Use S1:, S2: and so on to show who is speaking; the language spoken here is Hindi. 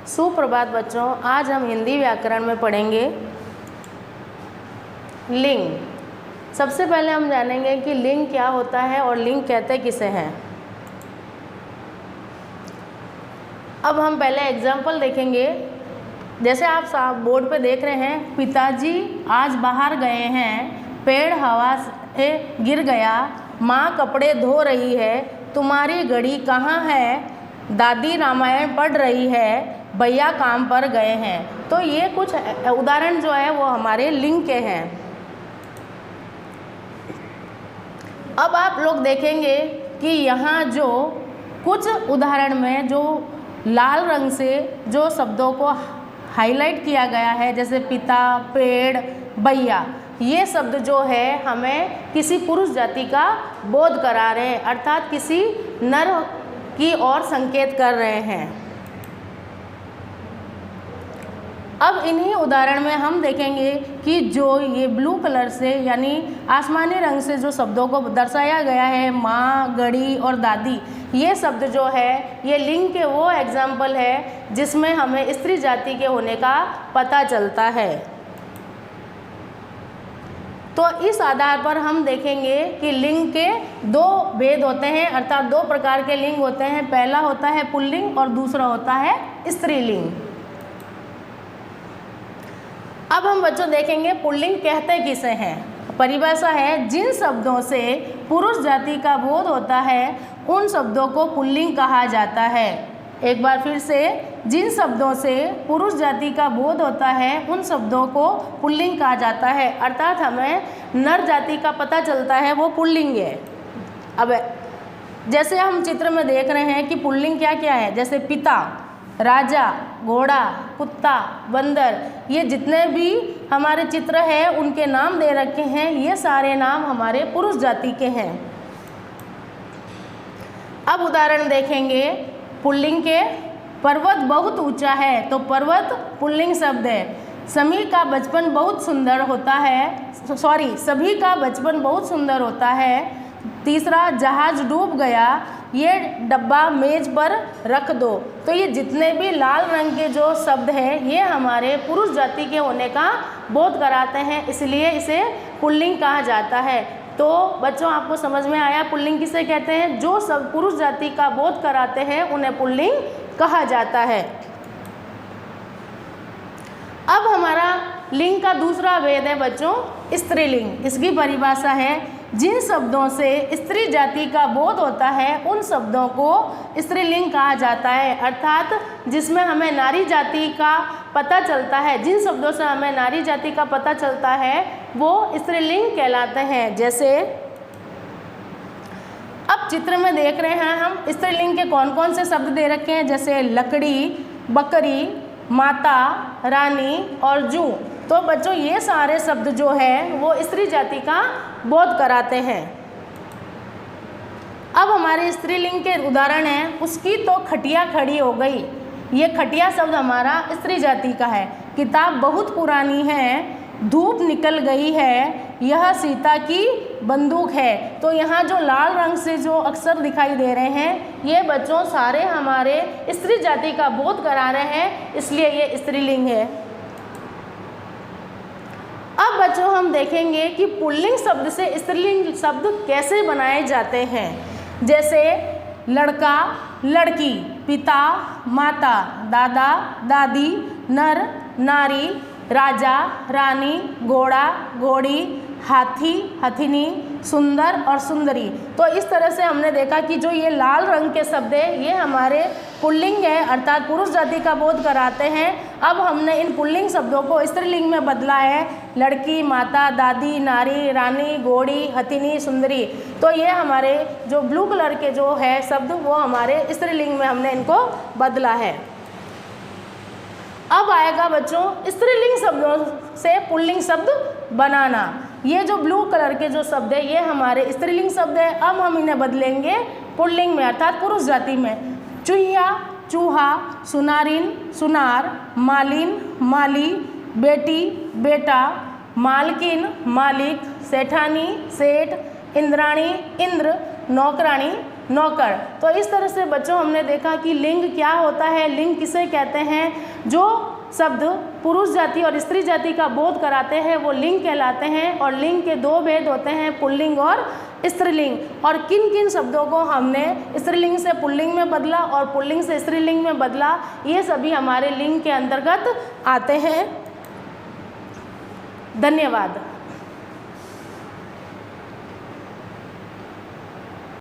S1: सुप्रभात बच्चों, आज हम हिंदी व्याकरण में पढ़ेंगे लिंग। सबसे पहले हम जानेंगे कि लिंग क्या होता है और लिंग कहते किसे हैं। अब हम पहले एग्जाम्पल देखेंगे। जैसे आप साफ बोर्ड पे देख रहे हैं, पिताजी आज बाहर गए हैं, पेड़ हवा से गिर गया, माँ कपड़े धो रही है, तुम्हारी घड़ी कहाँ है, दादी रामायण पढ़ रही है, भैया काम पर गए हैं। तो ये कुछ उदाहरण जो है वो हमारे लिंग के हैं। अब आप लोग देखेंगे कि यहाँ जो कुछ उदाहरण में जो लाल रंग से जो शब्दों को हाईलाइट किया गया है, जैसे पिता, पेड़, भैया, ये शब्द जो है हमें किसी पुरुष जाति का बोध करा रहे हैं, अर्थात किसी नर की ओर संकेत कर रहे हैं। अब इन्हीं उदाहरण में हम देखेंगे कि जो ये ब्लू कलर से यानी आसमानी रंग से जो शब्दों को दर्शाया गया है, माँ, घड़ी और दादी, ये शब्द जो है ये लिंग के वो एग्जाम्पल है जिसमें हमें स्त्री जाति के होने का पता चलता है। तो इस आधार पर हम देखेंगे कि लिंग के दो भेद होते हैं, अर्थात दो प्रकार के लिंग होते हैं। पहला होता है पुल्लिंग और दूसरा होता है स्त्रीलिंग। अब हम बच्चों देखेंगे पुल्लिंग कहते किसे हैं। परिभाषा है, जिन शब्दों से पुरुष जाति का बोध होता है उन शब्दों को पुल्लिंग कहा जाता है। एक बार फिर से, जिन शब्दों से पुरुष जाति का बोध होता है उन शब्दों को पुल्लिंग कहा जाता है, अर्थात हमें नर जाति का पता चलता है वो पुल्लिंग है। अब जैसे हम चित्र में देख रहे हैं कि पुल्लिंग क्या क्या है, जैसे पिता, राजा, घोड़ा, कुत्ता, बंदर, ये जितने भी हमारे चित्र हैं उनके नाम दे रखे हैं, ये सारे नाम हमारे पुरुष जाति के हैं। अब उदाहरण देखेंगे पुल्लिंग के। पर्वत बहुत ऊंचा है, तो पर्वत पुल्लिंग शब्द है। सभी का बचपन बहुत सुंदर होता है, सभी का बचपन बहुत सुंदर होता है। तीसरा, जहाज डूब गया, ये डब्बा मेज पर रख दो। तो ये जितने भी लाल रंग के जो शब्द हैं ये हमारे पुरुष जाति के होने का बोध कराते हैं, इसलिए इसे पुल्लिंग कहा जाता है। तो बच्चों आपको समझ में आया पुल्लिंग किसे कहते हैं। जो सब पुरुष जाति का बोध कराते हैं उन्हें पुल्लिंग कहा जाता है। अब हमारा लिंग का दूसरा भेद है बच्चों स्त्रीलिंग। इसकी परिभाषा है, जिन शब्दों से स्त्री जाति का बोध होता है उन शब्दों को स्त्रीलिंग कहा जाता है, अर्थात जिसमें हमें नारी जाति का पता चलता है, जिन शब्दों से हमें नारी जाति का पता चलता है वो स्त्रीलिंग कहलाते हैं। जैसे अब चित्र में देख रहे हैं हम स्त्रीलिंग के कौन कौन से शब्द दे रखे हैं, जैसे लकड़ी, बकरी, माता, रानी और जू। तो बच्चों ये सारे शब्द जो है वो स्त्री जाति का बोध कराते हैं। अब हमारे स्त्रीलिंग के उदाहरण हैं, उसकी तो खटिया खड़ी हो गई। ये खटिया शब्द हमारा स्त्री जाति का है। किताब बहुत पुरानी है, धूप निकल गई है, यह सीता की बंदूक है। तो यहाँ जो लाल रंग से जो अक्षर दिखाई दे रहे हैं ये बच्चों सारे हमारे स्त्री जाति का बोध करा रहे हैं, इसलिए ये स्त्रीलिंग है। अब बच्चों हम देखेंगे कि पुल्लिंग शब्द से स्त्रीलिंग शब्द कैसे बनाए जाते हैं। जैसे लड़का, लड़की, पिता, माता, दादा, दादी, नर, नारी, राजा, रानी, घोड़ा, घोड़ी, हाथी, हथिनी, सुंदर और सुंदरी। तो इस तरह से हमने देखा कि जो ये लाल रंग के शब्द है ये हमारे पुल्लिंग है, अर्थात पुरुष जाति का बोध कराते हैं। अब हमने इन पुल्लिंग शब्दों को स्त्रीलिंग में बदला है, लड़की, माता, दादी, नारी, रानी, घोड़ी, हथिनी, सुंदरी। तो ये हमारे जो ब्लू कलर के जो है शब्द वो हमारे स्त्रीलिंग में हमने इनको बदला है। अब आएगा बच्चों स्त्रीलिंग शब्दों से पुल्लिंग शब्द बनाना। ये जो ब्लू कलर के जो शब्द है ये हमारे स्त्रीलिंग शब्द है। अब हम इन्हें बदलेंगे पुल्लिंग में, अर्थात पुरुष जाति में। चूहिया, चूहा, सुनारिन, सुनार, मालिन, माली, बेटी, बेटा, मालकिन, मालिक, सेठानी, सेठ, इंद्राणी, इंद्र, नौकरानी, नौकर। तो इस तरह से बच्चों हमने देखा कि लिंग क्या होता है, लिंग किसे कहते हैं। जो शब्द पुरुष जाति और स्त्री जाति का बोध कराते हैं वो लिंग कहलाते हैं। और लिंग के दो भेद होते हैं, पुल्लिंग और स्त्रीलिंग। और किन किन शब्दों को हमने स्त्रीलिंग से पुल्लिंग में बदला और पुल्लिंग से स्त्रीलिंग में बदला, ये सभी हमारे लिंग के अंतर्गत आते हैं। धन्यवाद।